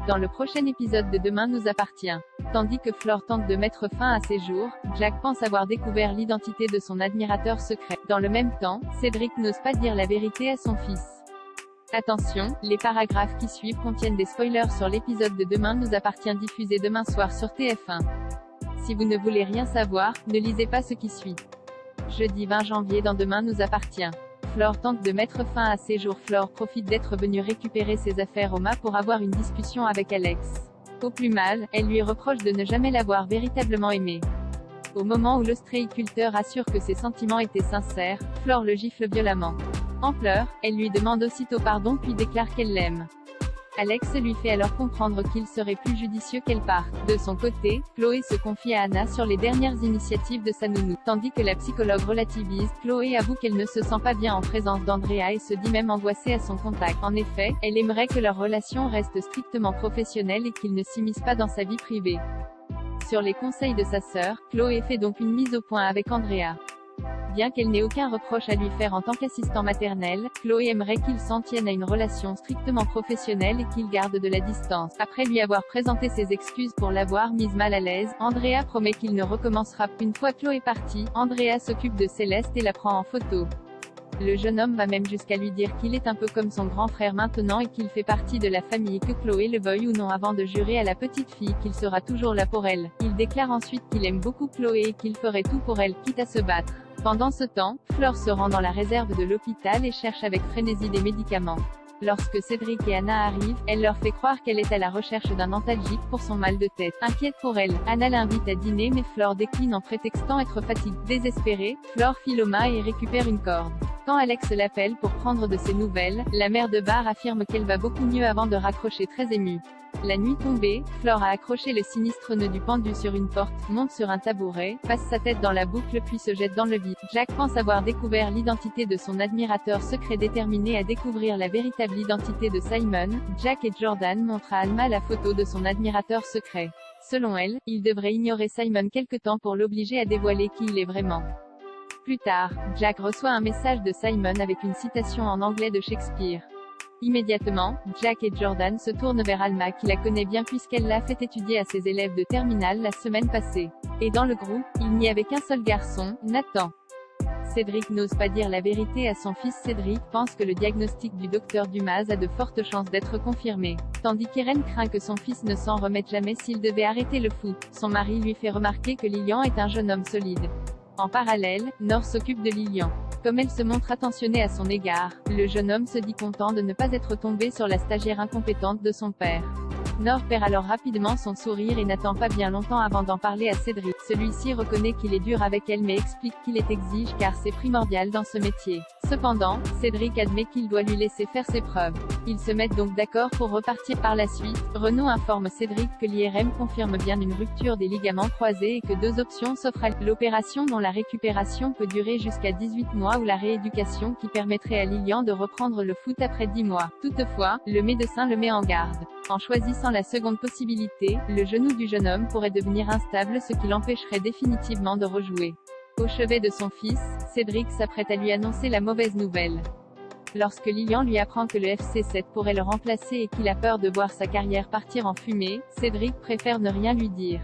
dans le prochain épisode de Demain nous appartient. Tandis que Flore tente de mettre fin à ses jours, Jack pense avoir découvert l'identité de son admirateur secret. Dans le même temps, Cédric n'ose pas dire la vérité à son fils. Attention, les paragraphes qui suivent contiennent des spoilers sur l'épisode de Demain nous appartient diffusé demain soir sur TF1. Si vous ne voulez rien savoir, ne lisez pas ce qui suit. Jeudi 20 janvier dans Demain nous appartient. Flore tente de mettre fin à ses jours. Flore profite d'être venue récupérer ses affaires au mât pour avoir une discussion avec Alex. Au plus mal, elle lui reproche de ne jamais l'avoir véritablement aimé. Au moment où l'ostréiculteur assure que ses sentiments étaient sincères, Flore le gifle violemment. En pleurs, elle lui demande aussitôt pardon puis déclare qu'elle l'aime. Alex lui fait alors comprendre qu'il serait plus judicieux qu'elle parte. De son côté, Chloé se confie à Anna sur les dernières initiatives de sa nounou. Tandis que la psychologue relativise, Chloé avoue qu'elle ne se sent pas bien en présence d'Andrea et se dit même angoissée à son contact. En effet, elle aimerait que leur relation reste strictement professionnelle et qu'il ne s'immisce pas dans sa vie privée. Sur les conseils de sa sœur, Chloé fait donc une mise au point avec Andrea. Bien qu'elle n'ait aucun reproche à lui faire en tant qu'assistant maternel, Chloé aimerait qu'il s'en tienne à une relation strictement professionnelle et qu'il garde de la distance. Après lui avoir présenté ses excuses pour l'avoir mise mal à l'aise, Andrea promet qu'il ne recommencera. Une fois Chloé partie, Andrea s'occupe de Céleste et la prend en photo. Le jeune homme va même jusqu'à lui dire qu'il est un peu comme son grand frère maintenant et qu'il fait partie de la famille, que Chloé le veuille ou non, avant de jurer à la petite fille qu'il sera toujours là pour elle. Il déclare ensuite qu'il aime beaucoup Chloé et qu'il ferait tout pour elle, quitte à se battre. Pendant ce temps, Flore se rend dans la réserve de l'hôpital et cherche avec frénésie des médicaments. Lorsque Cédric et Anna arrivent, elle leur fait croire qu'elle est à la recherche d'un antalgique pour son mal de tête. Inquiète pour elle, Anna l'invite à dîner mais Flore décline en prétextant être fatiguée. Désespérée, Flore file au mât et récupère une corde. Quand Alex l'appelle pour prendre de ses nouvelles, la mère de Bar affirme qu'elle va beaucoup mieux avant de raccrocher très émue. La nuit tombée, Flore a accroché le sinistre nœud du pendu sur une porte, monte sur un tabouret, passe sa tête dans la boucle puis se jette dans le vide. Jack pense avoir découvert l'identité de son admirateur secret. Déterminé à découvrir la véritable identité de Simon, Jack et Jordan montrent à Alma la photo de son admirateur secret. Selon elle, il devrait ignorer Simon quelque temps pour l'obliger à dévoiler qui il est vraiment. Plus tard, Jack reçoit un message de Simon avec une citation en anglais de Shakespeare. Immédiatement, Jack et Jordan se tournent vers Alma qui la connaît bien puisqu'elle l'a fait étudier à ses élèves de terminale la semaine passée. Et dans le groupe, il n'y avait qu'un seul garçon, Nathan. Cédric n'ose pas dire la vérité à son fils. Cédric pense que le diagnostic du docteur Dumas a de fortes chances d'être confirmé. Tandis qu'Irène craint que son fils ne s'en remette jamais s'il devait arrêter le foot. Son mari lui fait remarquer que Lilian est un jeune homme solide. En parallèle, Nor s'occupe de Lilian. Comme elle se montre attentionnée à son égard, le jeune homme se dit content de ne pas être tombé sur la stagiaire incompétente de son père. Nor perd alors rapidement son sourire et n'attend pas bien longtemps avant d'en parler à Cédric. Celui-ci reconnaît qu'il est dur avec elle mais explique qu'il est exige car c'est primordial dans ce métier. Cependant, Cédric admet qu'il doit lui laisser faire ses preuves. Ils se mettent donc d'accord pour repartir par la suite. Renaud informe Cédric que l'IRM confirme bien une rupture des ligaments croisés et que deux options s'offrent à lui. L'opération dont la récupération peut durer jusqu'à 18 mois ou la rééducation qui permettrait à Lilian de reprendre le foot après 10 mois. Toutefois, le médecin le met en garde. En choisissant la seconde possibilité, le genou du jeune homme pourrait devenir instable, ce qui l'empêcherait définitivement de rejouer. Au chevet de son fils, Cédric s'apprête à lui annoncer la mauvaise nouvelle. Lorsque Lilian lui apprend que le FC7 pourrait le remplacer et qu'il a peur de voir sa carrière partir en fumée, Cédric préfère ne rien lui dire.